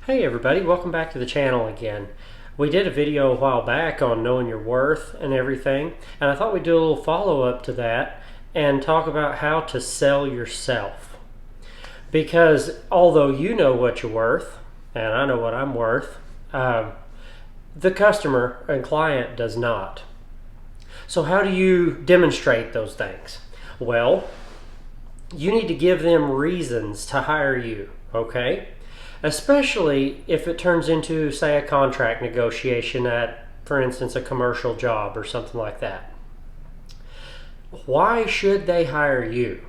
Hey everybody, welcome back to the channel again. We did a video a while back on knowing your worth and everything, and I thought we'd do a little follow-up to that and talk about how to sell yourself. Because although you know what you're worth, and I know what I'm worth, the customer and client does not. So how do you demonstrate those things? Well, you need to give them reasons to hire you, okay? Especially if it turns into, say, a contract negotiation at, for instance, a commercial job or something like that. Why should they hire you?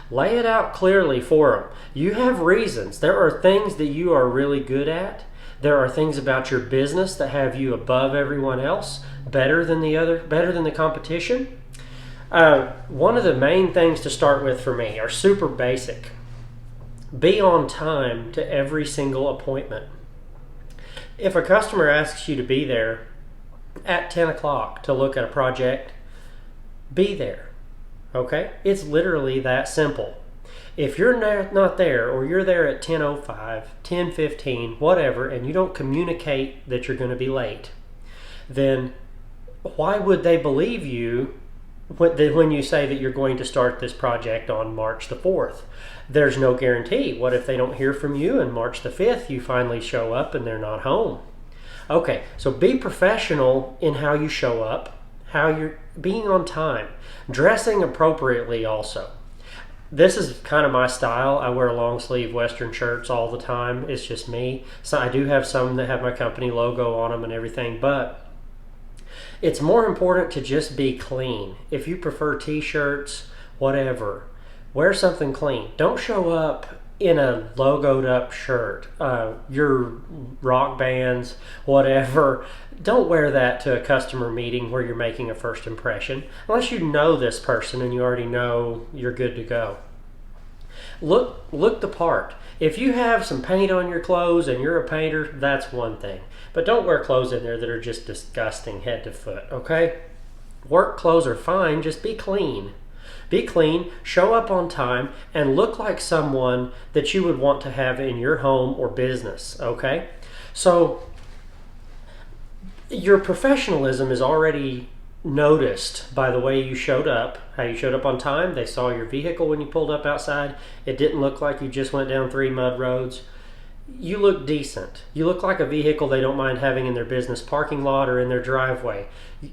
Lay it out clearly for them. You have reasons. There are things that you are really good at. There are things about your business that have you above everyone else, better than the competition. One of the main things to start with for me are super basic. Be on time to every single appointment. If a customer asks you to be there at 10 o'clock to look at a project, be there. Okay? It's literally that simple. If you're not there, or you're there at 10:05, 10:15, whatever, and you don't communicate that you're going to be late, then why would they believe you when you say that you're going to start this project on March the 4th? There's no guarantee. What if they don't hear from you and March the 5th you finally show up and they're not home? Okay, so be professional in how you show up, how you're being on time, dressing appropriately also. This is kind of my style. I wear long sleeve Western shirts all the time. It's just me. So I do have some that have my company logo on them and everything, but it's more important to just be clean. If you prefer t-shirts, whatever, wear something clean. Don't show up in a logoed up shirt. Your rock bands, whatever, don't wear that to a customer meeting where you're making a first impression, unless you know this person and you already know you're good to go. Look the part. If you have some paint on your clothes and you're a painter, that's one thing. But don't wear clothes in there that are just disgusting head to foot, okay? Work clothes are fine, just be clean. Be clean, show up on time, and look like someone that you would want to have in your home or business, okay? So your professionalism is already noticed by the way you showed up, how you showed up on time. They saw your vehicle when you pulled up outside. It didn't look like you just went down 3 mud roads. You look decent. You look like a vehicle they don't mind having in their business parking lot or in their driveway.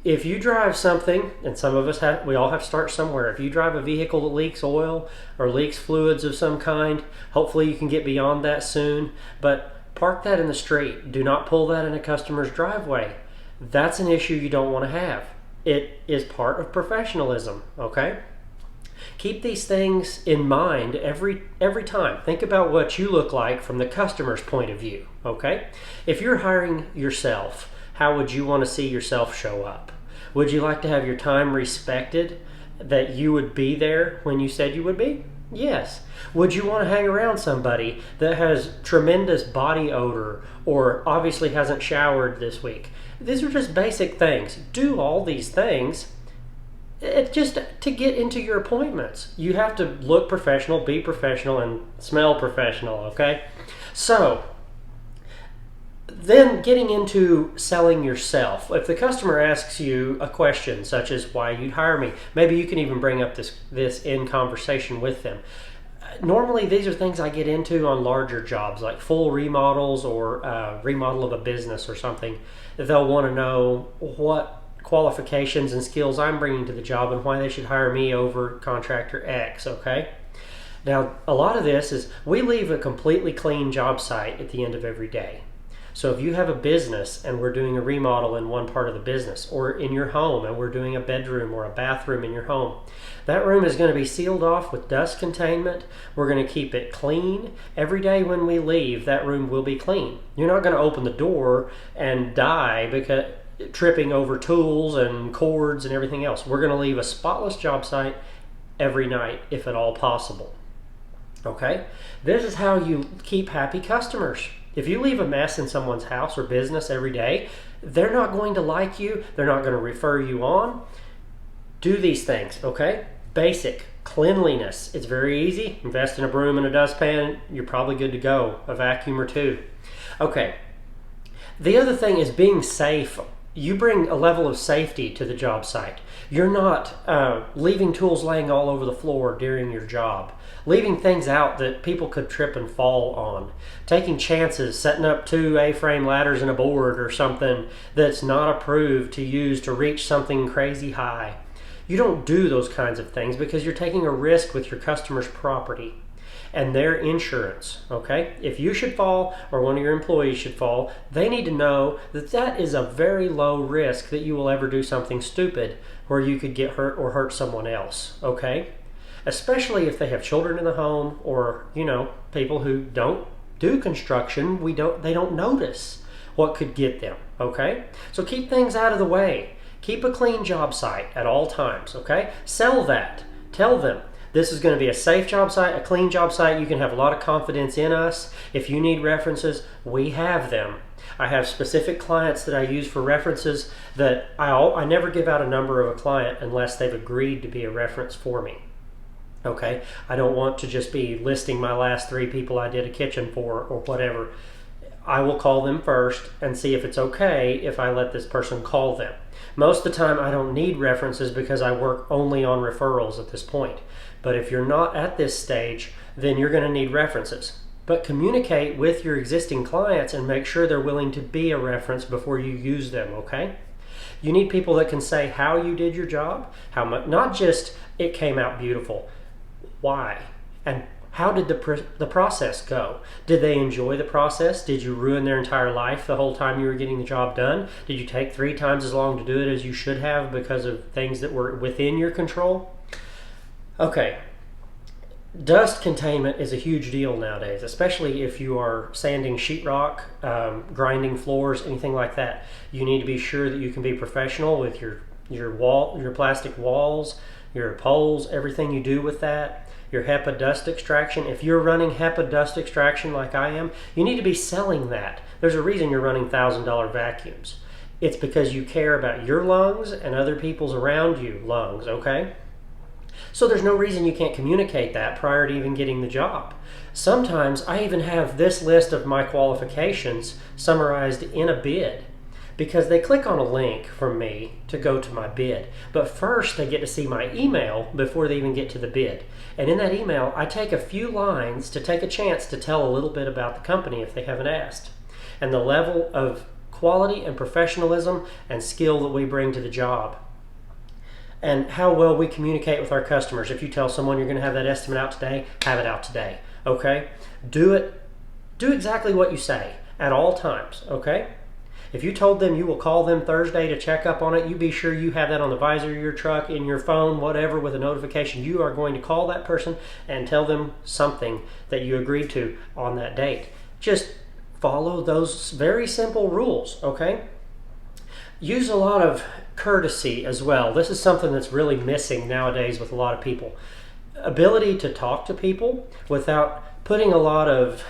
If you drive something, and some of us we all have to start somewhere. If you drive a vehicle that leaks oil or leaks fluids of some kind, hopefully you can get beyond that soon. But park that in the street. Do not pull that in a customer's driveway. That's an issue you don't want to have. It is part of professionalism, okay? Keep these things in mind every time. Think about what you look like from the customer's point of view, okay? If you're hiring yourself, how would you want to see yourself show up? Would you like to have your time respected, that you would be there when you said you would be? Yes. Would you want to hang around somebody that has tremendous body odor or obviously hasn't showered this week? These are just basic things. Do all these things just to get into your appointments. You have to look professional, be professional, and smell professional, okay? So then getting into selling yourself. If the customer asks you a question such as why you'd hire me, maybe you can even bring up this in conversation with them. Normally these are things I get into on larger jobs like full remodels or remodel of a business or something. They'll want to know what qualifications and skills I'm bringing to the job and why they should hire me over contractor X, okay? Now, a lot of this is we leave a completely clean job site at the end of every day. So if you have a business and we're doing a remodel in one part of the business, or in your home and we're doing a bedroom or a bathroom in your home, that room is going to be sealed off with dust containment. We're going to keep it clean. Every day when we leave, that room will be clean. You're not going to open the door and die because tripping over tools and cords and everything else. We're going to leave a spotless job site every night if at all possible. Okay? This is how you keep happy customers. If you leave a mess in someone's house or business every day, they're not going to like you. They're not going to refer you on. Do these things, okay? Basic, Cleanliness. It's very easy. Invest in a broom and a dustpan. You're probably good to go. A vacuum or two. Okay. The other thing is being safe. You bring a level of safety to the job site. You're not leaving tools laying all over the floor during your job, leaving things out that people could trip and fall on, taking chances, setting up 2 A-frame ladders and a board or something that's not approved to use to reach something crazy high. You don't do those kinds of things because you're taking a risk with your customer's property and their insurance, okay? If you should fall or one of your employees should fall, they need to know that that is a very low risk that you will ever do something stupid where you could get hurt or hurt someone else, okay? Especially if they have children in the home or, people who don't do construction, they don't notice what could get them, okay? So keep things out of the way. Keep a clean job site at all times, okay? Sell that. Tell them, this is going to be a safe job site, a clean job site. You can have a lot of confidence in us. If you need references, we have them. I have specific clients that I use for references that I never give out a number of a client unless they've agreed to be a reference for me. Okay? I don't want to just be listing my last 3 people I did a kitchen for or whatever. I will call them first and see if it's okay if I let this person call them. Most of the time I don't need references because I work only on referrals at this point. But if you're not at this stage, then you're going to need references. But communicate with your existing clients and make sure they're willing to be a reference before you use them, okay? You need people that can say how you did your job, how much, not just it came out beautiful, why, and how did the process go? Did they enjoy the process? Did you ruin their entire life the whole time you were getting the job done? Did you take 3 times as long to do it as you should have because of things that were within your control? Okay, dust containment is a huge deal nowadays, especially if you are sanding sheetrock, grinding floors, anything like that. You need to be sure that you can be professional with your plastic walls, your poles, everything you do with that. Your HEPA dust extraction. If you're running HEPA dust extraction like I am, you need to be selling that. There's a reason you're running $1,000 vacuums. It's because you care about your lungs and other people's around you lungs, okay? So there's no reason you can't communicate that prior to even getting the job. Sometimes I even have this list of my qualifications summarized in a bid because they click on a link from me to go to my bid. But first they get to see my email before they even get to the bid. And in that email, I take a few lines to take a chance to tell a little bit about the company if they haven't asked, and the level of quality and professionalism and skill that we bring to the job, and how well we communicate with our customers. If you tell someone you're going to have that estimate out today, have it out today, okay? Do exactly what you say at all times, okay? If you told them you will call them Thursday to check up on it, you be sure you have that on the visor of your truck, in your phone, whatever, with a notification. You are going to call that person and tell them something that you agreed to on that date. Just follow those very simple rules, okay? Use a lot of courtesy as well. This is something that's really missing nowadays with a lot of people. Ability to talk to people without putting a lot of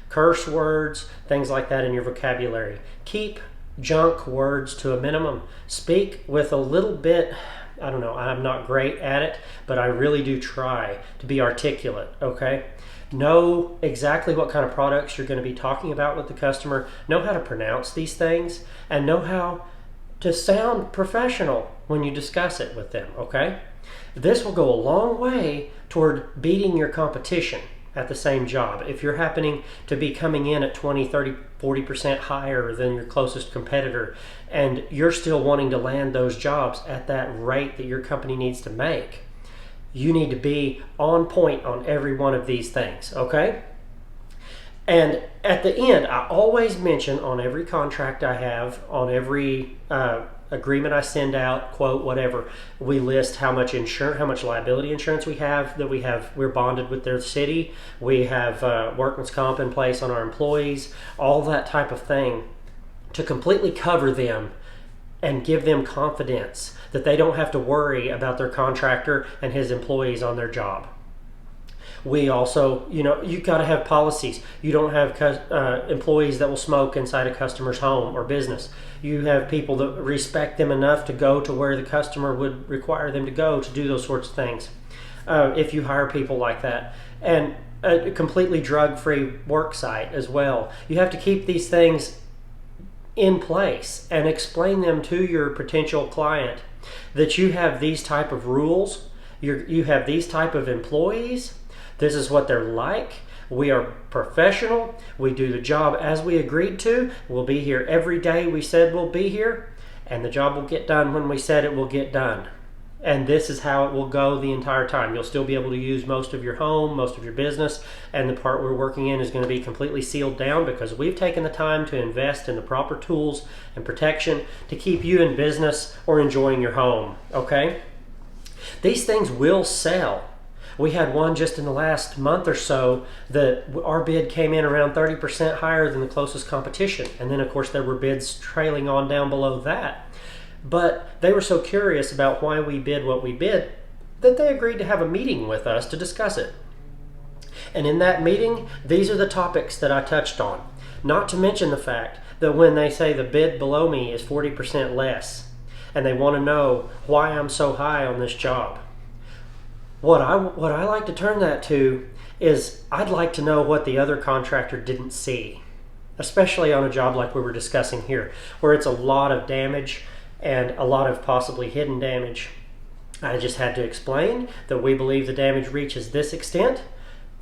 curse words, things like that in your vocabulary. Keep junk words to a minimum. Speak with a little bit, I'm not great at it, but I really do try to be articulate, okay? Know exactly what kind of products you're going to be talking about with the customer. Know how to pronounce these things and know how to sound professional when you discuss it with them, okay? This will go a long way toward beating your competition at the same job. If you're happening to be coming in at 20, 30, 40% higher than your closest competitor and you're still wanting to land those jobs at that rate that your company needs to make, you need to be on point on every one of these things, okay? And at the end, I always mention on every contract I have, on every agreement I send out, quote, whatever, we list how much insurance, how much liability insurance we have, we're bonded with their city, we have workman's comp in place on our employees, all that type of thing to completely cover them and give them confidence that they don't have to worry about their contractor and his employees on their job. We also, you've got to have policies. You don't have employees that will smoke inside a customer's home or business. You have people that respect them enough to go to where the customer would require them to go to do those sorts of things. if you hire people like that. And a completely drug-free work site as well. You have to keep these things in place and explain them to your potential client that you have these type of rules, you have these type of employees, this is what they're like, we are professional, we do the job as we agreed to, we'll be here every day we said we'll be here, and the job will get done when we said it will get done. And this is how it will go the entire time. You'll still be able to use most of your home, most of your business, and the part we're working in is going to be completely sealed down because we've taken the time to invest in the proper tools and protection to keep you in business or enjoying your home, okay? These things will sell. We had one just in the last month or so that our bid came in around 30% higher than the closest competition. And then, of course, there were bids trailing on down below that. But they were so curious about why we bid what we bid that they agreed to have a meeting with us to discuss it. And in that meeting, these are the topics that I touched on. Not to mention the fact that when they say the bid below me is 40% less, and they want to know why I'm so high on this job. What I like to turn that to is I'd like to know what the other contractor didn't see, especially on a job like we were discussing here, where it's a lot of damage and a lot of possibly hidden damage. I just had to explain that we believe the damage reaches this extent.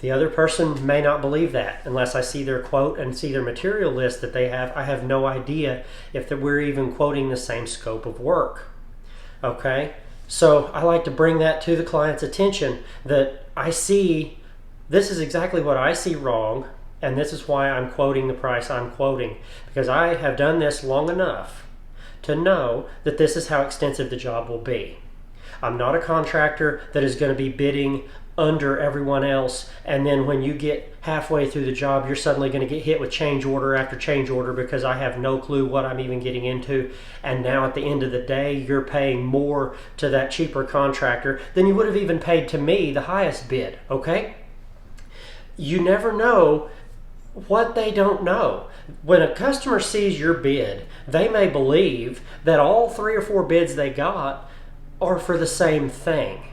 The other person may not believe that unless I see their quote and see their material list that they have. I have no idea if we're even quoting the same scope of work. Okay, so I like to bring that to the client's attention that I see this is exactly what I see wrong, and this is why I'm quoting the price I'm quoting, because I have done this long enough to know that this is how extensive the job will be. I'm not a contractor that is going to be bidding under everyone else, and then when you get halfway through the job, you're suddenly going to get hit with change order after change order because I have no clue what I'm even getting into, and now at the end of the day, you're paying more to that cheaper contractor than you would have even paid to me, the highest bid, okay? You never know what they don't know. When a customer sees your bid, they may believe that all 3 or 4 bids they got are for the same thing.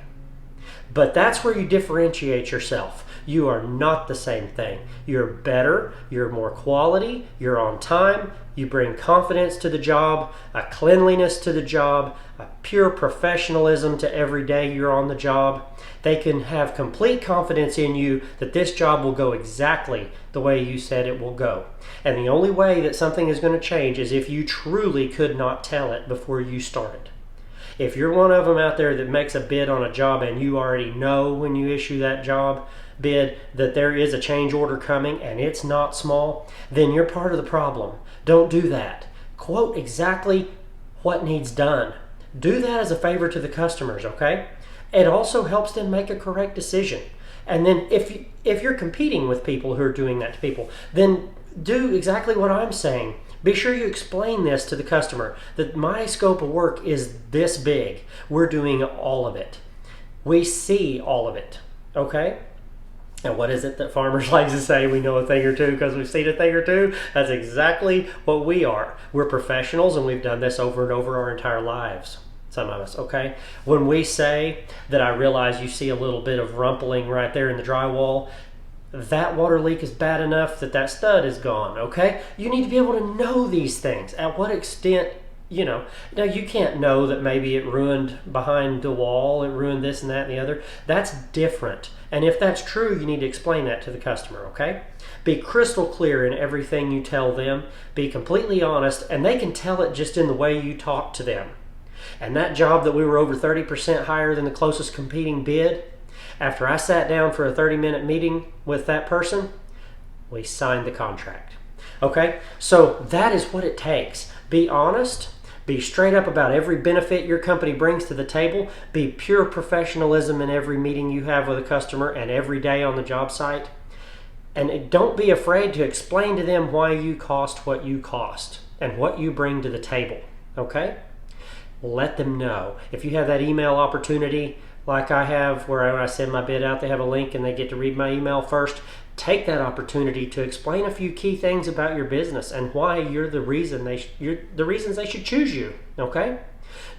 But that's where you differentiate yourself. You are not the same thing. You're better, you're more quality, you're on time, you bring confidence to the job, a cleanliness to the job, a pure professionalism to every day you're on the job. They can have complete confidence in you that this job will go exactly the way you said it will go. And the only way that something is going to change is if you truly could not tell it before you started. If you're one of them out there that makes a bid on a job and you already know when you issue that job bid that there is a change order coming and it's not small, then you're part of the problem. Don't do that. Quote exactly what needs done. Do that as a favor to the customers, okay? It also helps them make a correct decision. And then if you're competing with people who are doing that to people, then do exactly what I'm saying. Be sure you explain this to the customer, that my scope of work is this big. We're doing all of it. We see all of it, okay? And what is it that farmers like to say? We know a thing or two because we've seen a thing or two. That's exactly what we are. We're professionals and we've done this over and over our entire lives. Some of us, okay? When we say that I realize you see a little bit of rumpling right there in the drywall, that water leak is bad enough that that stud is gone, okay? You need to be able to know these things. At what extent, now you can't know that maybe it ruined behind the wall, it ruined this and that and the other. That's different. And if that's true, you need to explain that to the customer, okay? Be crystal clear in everything you tell them. Be completely honest, and they can tell it just in the way you talk to them. And that job that we were over 30% higher than the closest competing bid, after I sat down for a 30-minute meeting with that person, we signed the contract. Okay? So that is what it takes. Be honest. Be straight up about every benefit your company brings to the table. Be pure professionalism in every meeting you have with a customer and every day on the job site. And don't be afraid to explain to them why you cost what you cost and what you bring to the table. Okay? Let them know. If you have that email opportunity like I have where when I send my bid out, they have a link and they get to read my email first, take that opportunity to explain a few key things about your business and why you're the reasons they should choose you. Okay?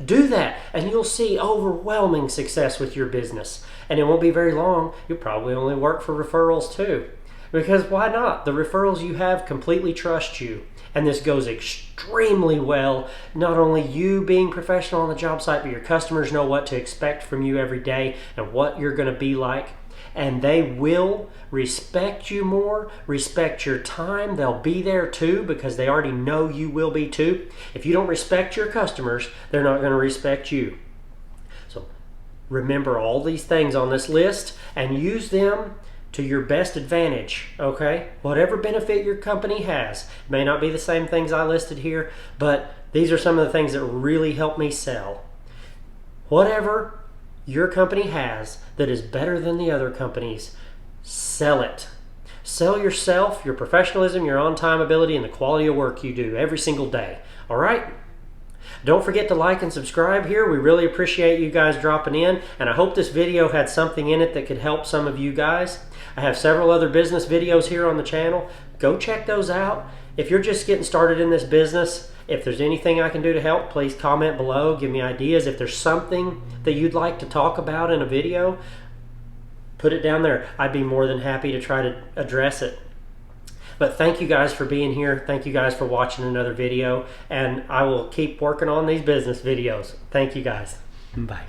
Do that, and you'll see overwhelming success with your business. And it won't be very long. You'll probably only work for referrals too. Because why not? The referrals you have completely trust you. And this goes extremely well. Not only you being professional on the job site, but your customers know what to expect from you every day and what you're going to be like. And they will respect you more, respect your time. They'll be there too because they already know you will be too. If you don't respect your customers, they're not going to respect you. So remember all these things on this list and use them to your best advantage, okay? Whatever benefit your company has. It may not be the same things I listed here, but these are some of the things that really help me sell. Whatever your company has that is better than the other companies, sell it. Sell yourself, your professionalism, your on-time ability, and the quality of work you do every single day. All right? Don't forget to like and subscribe here. We really appreciate you guys dropping in, and I hope this video had something in it that could help some of you guys. I have several other business videos here on the channel. Go check those out. If you're just getting started in this business, if there's anything I can do to help, please comment below. Give me ideas. If there's something that you'd like to talk about in a video, put it down there. I'd be more than happy to try to address it. But thank you guys for being here. Thank you guys for watching another video. And I will keep working on these business videos. Thank you guys. Bye.